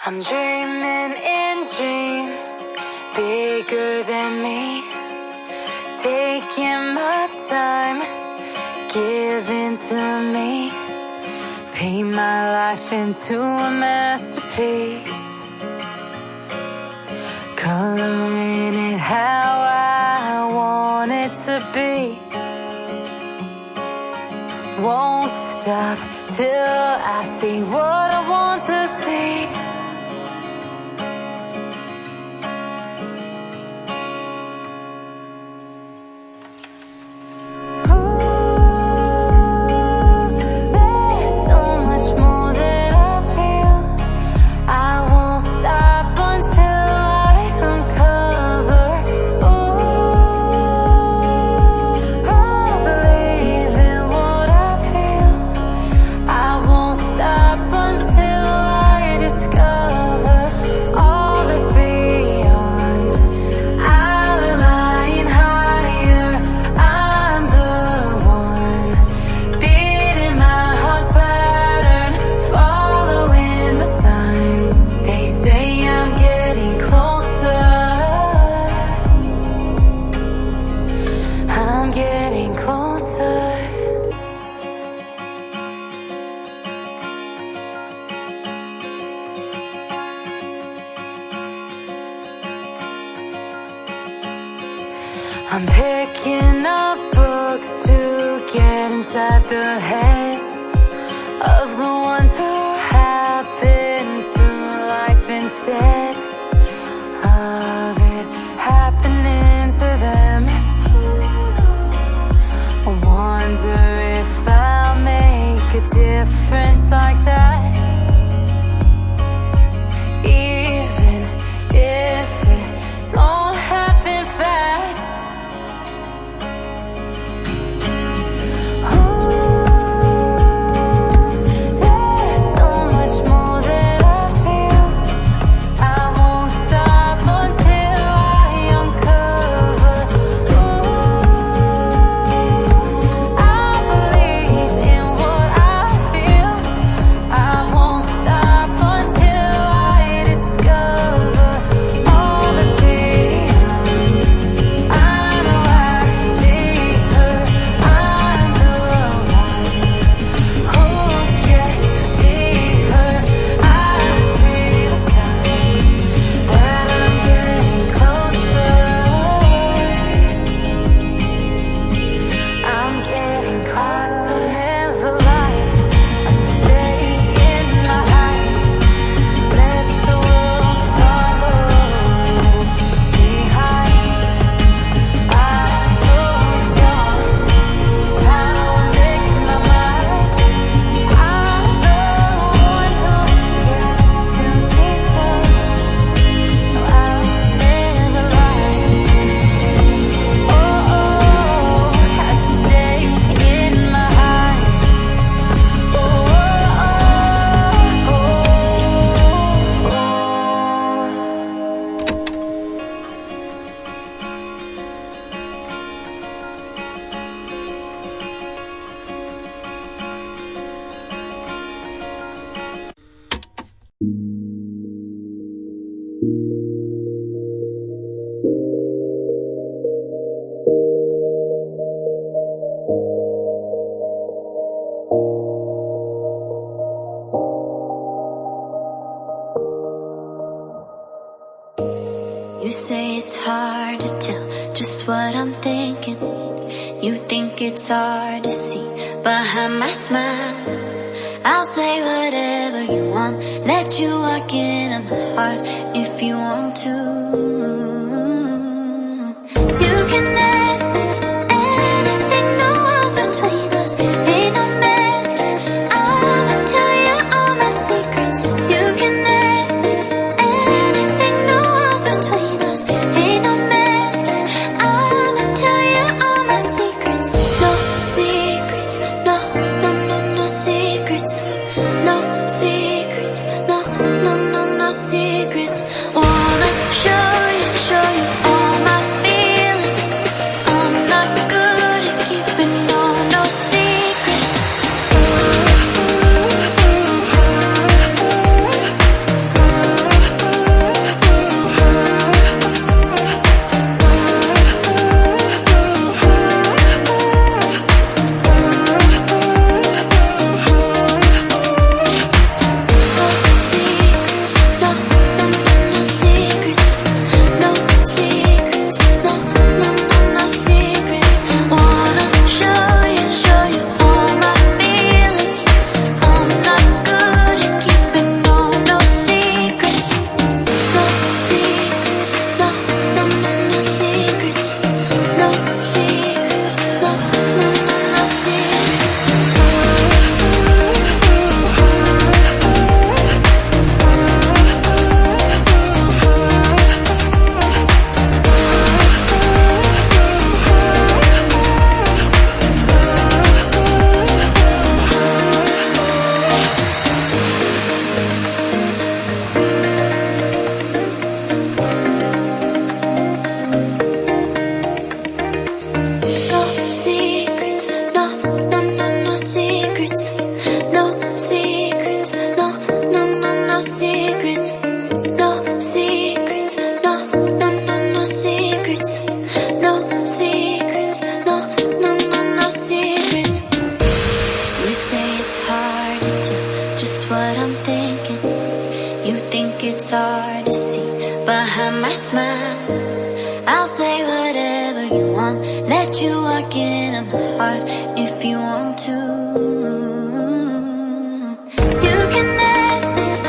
I'm dreaming in dreams bigger than me, taking my time, giving to me, paint my life into a masterpiece, coloring it how I want it to be. Won't stop till I see what I want to see. I'm picking up books to get inside the heads of the ones who happen to life instead of it happening to them. I wonder if I'll make a difference like that, even if it don't happen fast. You say it's hard to tell just what I'm thinking. You think it's hard to see behind my smile. I'll say whatever you want, let you walk into my heart if you want to. You can ask me anything, no walls between us, ain't no mess. I'ma tell you all my secrets. You can ask me anything, no walls between us, ain't no mess. I'ma tell you all my secrets. No secrets, no, no, no, no secrets. No secrets, no, no, no, no secrets. Wanna show you all my feelings. I'm not good at keeping no secrets. no secrets. No secrets. No, no, no, no secrets. No secrets. No, no, no, no secrets. We say it's hard to do just what I'm thinking. You think it's hard to see behind my smile. I'll say whatever you want, let you walk into my heart if you want to. You can ask me